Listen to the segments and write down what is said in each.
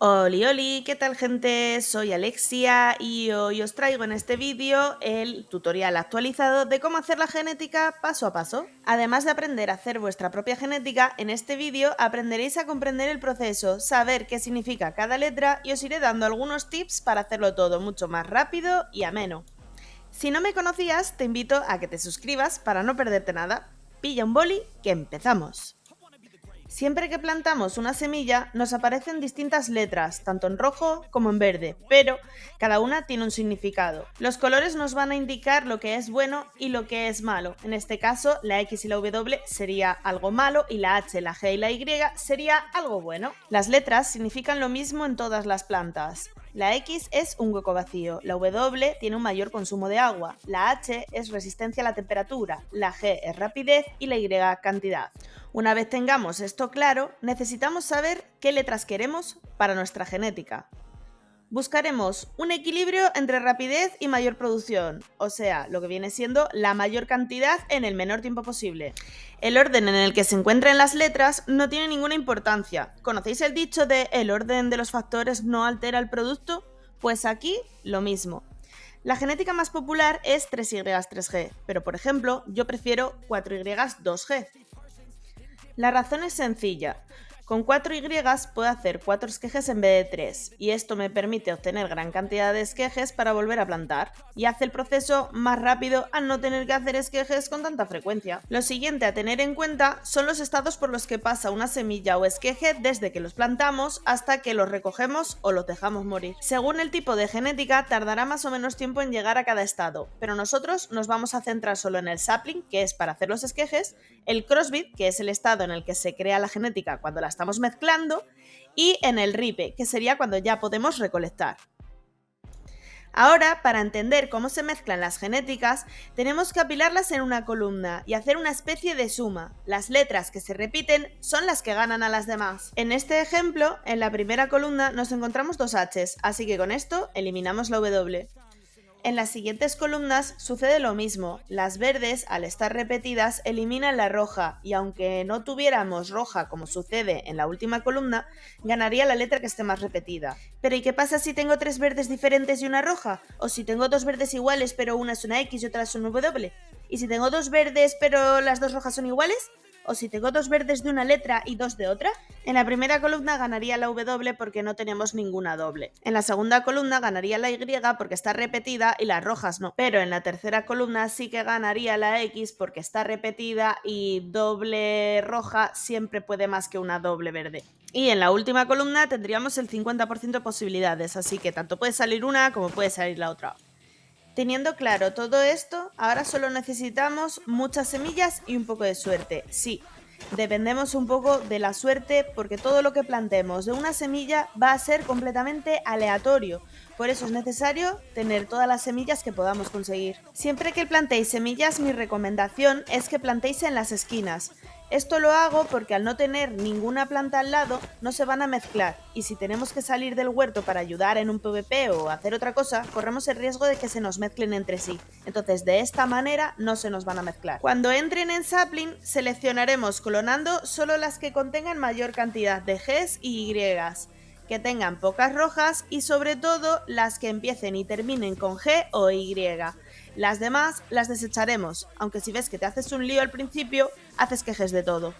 Oli, oli, ¿qué tal gente? Soy Alexia y hoy os traigo en este vídeo el tutorial actualizado de cómo hacer la genética paso a paso. Además de aprender a hacer vuestra propia genética, en este vídeo aprenderéis a comprender el proceso, saber qué significa cada letra y os iré dando algunos tips para hacerlo todo mucho más rápido y ameno. Si no me conocías, te invito a que te suscribas para no perderte nada. Pilla un boli, que empezamos. Siempre que plantamos una semilla nos aparecen distintas letras, tanto en rojo como en verde, pero cada una tiene un significado. Los colores nos van a indicar lo que es bueno y lo que es malo. En este caso, la X y la W sería algo malo y la H, la G y la Y sería algo bueno. Las letras significan lo mismo en todas las plantas. La X es un hueco vacío, la W tiene un mayor consumo de agua, la H es resistencia a la temperatura, la G es rapidez y la Y cantidad. Una vez tengamos esto claro, necesitamos saber qué letras queremos para nuestra genética. Buscaremos un equilibrio entre rapidez y mayor producción, o sea, lo que viene siendo la mayor cantidad en el menor tiempo posible. El orden en el que se encuentran las letras no tiene ninguna importancia. ¿Conocéis el dicho de el orden de los factores no altera el producto? Pues aquí lo mismo. La genética más popular es 3Y 3G, pero por ejemplo, yo prefiero 4Y 2G. La razón es sencilla. Con 4Y puedo hacer 4 esquejes en vez de 3, y esto me permite obtener gran cantidad de esquejes para volver a plantar, y hace el proceso más rápido al no tener que hacer esquejes con tanta frecuencia. Lo siguiente a tener en cuenta son los estados por los que pasa una semilla o esqueje desde que los plantamos hasta que los recogemos o los dejamos morir. Según el tipo de genética, tardará más o menos tiempo en llegar a cada estado, pero nosotros nos vamos a centrar solo en el sapling, que es para hacer los esquejes, el crossbreed, que es el estado en el que se crea la genética cuando la estamos mezclando, y en el ripe, que sería cuando ya podemos recolectar. Ahora, para entender cómo se mezclan las genéticas, tenemos que apilarlas en una columna y hacer una especie de suma. Las letras que se repiten son las que ganan a las demás. En este ejemplo, en la primera columna nos encontramos dos H's, así que con esto eliminamos la W. En las siguientes columnas sucede lo mismo, las verdes al estar repetidas eliminan la roja y aunque no tuviéramos roja como sucede en la última columna, ganaría la letra que esté más repetida. Pero ¿y qué pasa si tengo tres verdes diferentes y una roja? ¿O si tengo dos verdes iguales pero una es una X y otra es una W? ¿Y si tengo dos verdes pero las dos rojas son iguales? ¿O si tengo dos verdes de una letra y dos de otra? En la primera columna ganaría la W porque no tenemos ninguna doble. En la segunda columna ganaría la Y porque está repetida y las rojas no. Pero en la tercera columna sí que ganaría la X porque está repetida y doble roja siempre puede más que una doble verde. Y en la última columna tendríamos el 50% de posibilidades, así que tanto puede salir una como puede salir la otra. Teniendo claro todo esto, ahora solo necesitamos muchas semillas y un poco de suerte. Sí, dependemos un poco de la suerte porque todo lo que plantemos de una semilla va a ser completamente aleatorio. Por eso es necesario tener todas las semillas que podamos conseguir. Siempre que plantéis semillas, mi recomendación es que plantéis en las esquinas. Esto lo hago porque al no tener ninguna planta al lado, no se van a mezclar, y si tenemos que salir del huerto para ayudar en un PvP o hacer otra cosa, corremos el riesgo de que se nos mezclen entre sí. Entonces, de esta manera no se nos van a mezclar. Cuando entren en sapling, seleccionaremos clonando solo las que contengan mayor cantidad de Gs y Ys, que tengan pocas rojas y sobre todo las que empiecen y terminen con G o Y. Las demás las desecharemos, aunque si ves que te haces un lío al principio, haz esquejes de todo.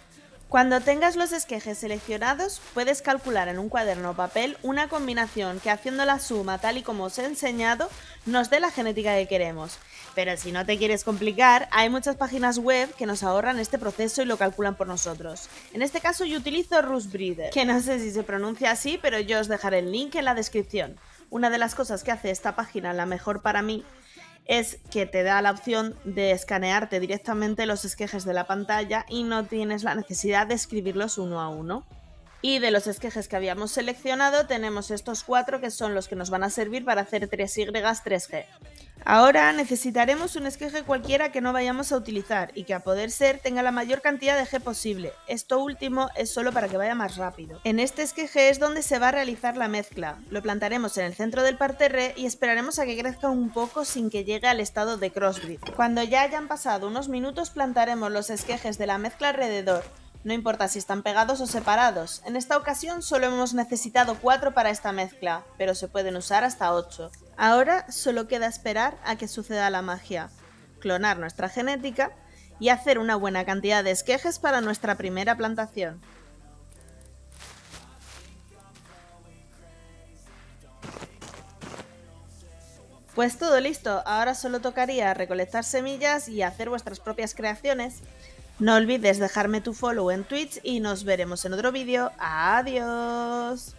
Cuando tengas los esquejes seleccionados, puedes calcular en un cuaderno o papel una combinación que haciendo la suma tal y como os he enseñado, nos dé la genética que queremos. Pero si no te quieres complicar, hay muchas páginas web que nos ahorran este proceso y lo calculan por nosotros. En este caso yo utilizo RootsBreeder, que no sé si se pronuncia así, pero yo os dejaré el link en la descripción. Una de las cosas que hace esta página la mejor para mí es que te da la opción de escanearte directamente los esquejes de la pantalla y no tienes la necesidad de escribirlos uno a uno. Y de los esquejes que habíamos seleccionado tenemos estos 4 que son los que nos van a servir para hacer 3Y 3G. Ahora necesitaremos un esqueje cualquiera que no vayamos a utilizar y que a poder ser tenga la mayor cantidad de G posible. Esto último es solo para que vaya más rápido. En este esqueje es donde se va a realizar la mezcla. Lo plantaremos en el centro del parterre y esperaremos a que crezca un poco sin que llegue al estado de crossbreed. Cuando ya hayan pasado unos minutos plantaremos los esquejes de la mezcla alrededor. No importa si están pegados o separados, en esta ocasión solo hemos necesitado 4 para esta mezcla, pero se pueden usar hasta 8. Ahora solo queda esperar a que suceda la magia, clonar nuestra genética y hacer una buena cantidad de esquejes para nuestra primera plantación. Pues todo listo, ahora solo tocaría recolectar semillas y hacer vuestras propias creaciones. No olvides dejarme tu follow en Twitch y nos veremos en otro vídeo. ¡Adiós!